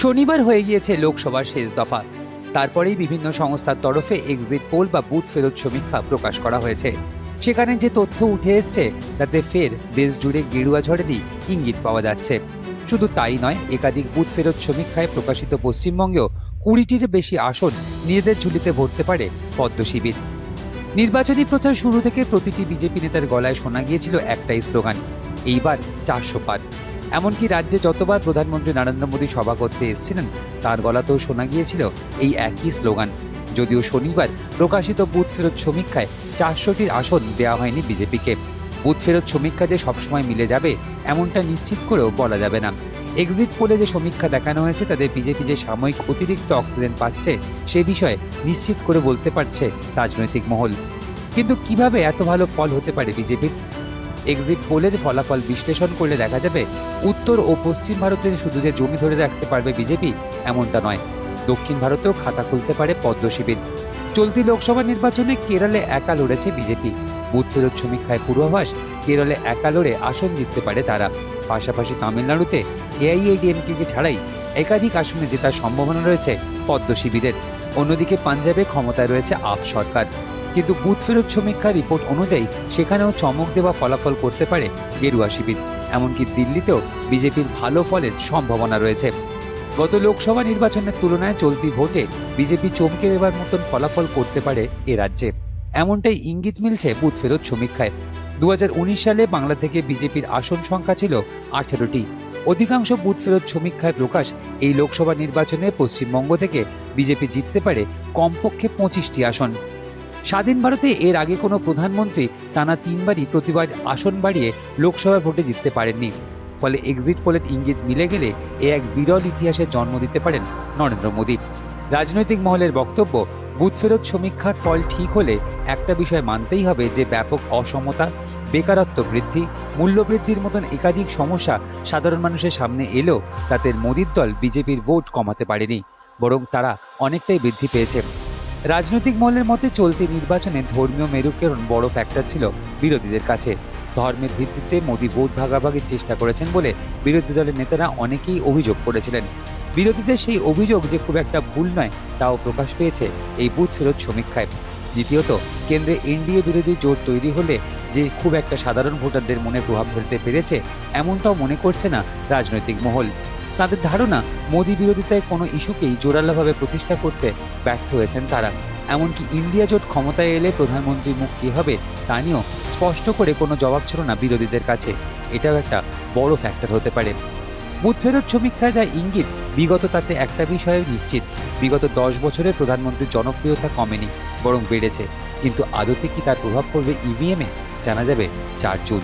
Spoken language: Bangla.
শনিবার হয়ে গিয়েছে লোকসভার শেষ দফা। তারপরেই বিভিন্ন সংস্থার তরফে এক্সিট পোল বা বুথ ফেরত সমীক্ষা প্রকাশ করা হয়েছে। সেখানে যে তথ্য উঠে এসছে তাতে ফের দেশ জুড়ে গেরুয়া ঝড়েরই ইঙ্গিত পাওয়া যাচ্ছে। শুধু তাই নয়, একাধিক বুথ ফেরত সমীক্ষায় প্রকাশিত পশ্চিমবঙ্গেও 20টির বেশি আসন নিজেদের ঝুলিতে ভরতে পারে পদ্ম শিবির। নির্বাচনী প্রচার শুরু থেকে প্রতিটি বিজেপি নেতার গলায় শোনা গিয়েছিল একটাই স্লোগান, এইবার 400 পার। এমনকি রাজ্যে যতবার প্রধানমন্ত্রী নরেন্দ্র মোদী সভা করতে এসেছিলেন তার গলাতেও শোনা গিয়েছিল এই একই স্লোগান। যদিও শনিবার প্রকাশিত বুথ ফেরত সমীক্ষায় 400টির আসন দেওয়া হয়নি বিজেপিকে। বুথ ফেরত সমীক্ষা যে সবসময় মিলে যাবে এমনটা নিশ্চিত করেও বলা যাবে না। এক্সিট পোলে যে সমীক্ষা দেখানো হয়েছে তাদের বিজেপি যে সাময়িক অতিরিক্ত অক্সিজেন পাচ্ছে সে বিষয়ে নিশ্চিত করে বলতে পারছে রাজনৈতিক মহল। কিন্তু কিভাবে এত ভালো ফল হতে পারে বিজেপির? এক্সিট পোলের ফলাফল বিশ্লেষণ করলে দেখা যাবে উত্তর ও পশ্চিম ভারতে শুধু যে জমি ধরে রাখতে পারবে বিজেপি এমনটা নয়, দক্ষিণ ভারতেও খাতা খুলতে পারে পদ্ম শিবির। চলতি লোকসভা নির্বাচনে কেরলে একা লড়েছে বিজেপি। বুথ ফেরত সমীক্ষায় পূর্বাভাস কেরলে একা লড়ে আসন জিততে পারে তারা। পাশাপাশি তামিলনাড়ুতে এআইএডিএমকে ছাড়াই একাধিক আসনে জেতার সম্ভাবনা রয়েছে পদ্ম শিবিরের। অন্যদিকে পাঞ্জাবে ক্ষমতায় রয়েছে আপ সরকার। কিন্তু বুথ ফেরত সমীক্ষার রিপোর্ট অনুযায়ী সেখানেও চমক দেওয়া ফলাফল করতে পারে গেরুয়া শিবির। এমনকি দিল্লিতেও বিজেপির ভালো ফলের সম্ভাবনা রয়েছে। গত লোকসভা নির্বাচনের তুলনায় চলতি ভোটে বিজেপি চমকে দেওয়ার মতন ফলাফল করতে পারে এ রাজ্যে, এমনটাই ইঙ্গিত মিলছে বুথ ফেরত সমীক্ষায়। 2019 সালে বাংলা থেকে বিজেপির আসন সংখ্যা ছিল 18টি। অধিকাংশ বুথ ফেরত সমীক্ষায় প্রকাশ এই লোকসভা নির্বাচনে পশ্চিমবঙ্গ থেকে বিজেপি জিততে পারে কমপক্ষে 25টি আসন। স্বাধীন ভারতে এর আগে কোনো প্রধানমন্ত্রী টানা 3বারই প্রতিবার আসন বাড়িয়ে লোকসভা ভোটে জিততে পারেননি। ফলে এক্সিট পোলের ইঙ্গিত মিলে গেলে এ এক বিরল ইতিহাসের জন্ম দিতে পারেন নরেন্দ্র মোদী। রাজনৈতিক মহলের বক্তব্য, বুথ ফেরত সমীক্ষার ফল ঠিক হলে একটা বিষয় মানতেই হবে যে ব্যাপক অসমতা, বেকারত্ব বৃদ্ধি, মূল্যবৃদ্ধির মতন একাধিক সমস্যা সাধারণ মানুষের সামনে এলেও তাতে মোদীর দল বিজেপির ভোট কমাতে পারেনি, বরং তারা অনেকটাই বৃদ্ধি পেয়েছে। রাজনৈতিক মহলের মতে চলতি নির্বাচনে ধর্মীয় মেরুকরণ বড় ফ্যাক্টর ছিল বিরোধীদের কাছে। ধর্মের ভিত্তিতে মোদী ভোট ভাগাভাগির চেষ্টা করেছেন বলে বিরোধী দলের নেতারা অনেকেই অভিযোগ করেছিলেন। বিরোধীদের সেই অভিযোগ যে খুব একটা ভুল নয় তাও প্রকাশ পেয়েছে এই বুথ ফেরত সমীক্ষায়। দ্বিতীয়ত, কেন্দ্রে এনডিএ বিরোধী জোট তৈরি হলে যে খুব একটা সাধারণ ভোটারদের মনে প্রভাব ফেলতে পেরেছে এমনটাও মনে করছে না রাজনৈতিক মহল। তাদের ধারণা, মোদী বিরোধিতায় কোনো ইস্যুকেই জোরালোভাবে প্রতিষ্ঠা করতে ব্যর্থ হয়েছেন তারা। এমনকি ইন্ডিয়া জোট ক্ষমতায় এলে প্রধানমন্ত্রীর মুখ কী হবে তা নিয়েও স্পষ্ট করে কোনো জবাব ছিল না বিরোধীদের কাছে। এটাও একটা বড় ফ্যাক্টর হতে পারে। বুথ ফেরত সমীক্ষায় যা ইঙ্গিত, বিগত তাতে একটা বিষয়ে নিশ্চিত, বিগত 10 বছরে প্রধানমন্ত্রীর জনপ্রিয়তা কমেনি, বরং বেড়েছে। কিন্তু আদতে কি তার প্রভাব পড়বে ইভিএমে, জানা যাবে 4 জুন।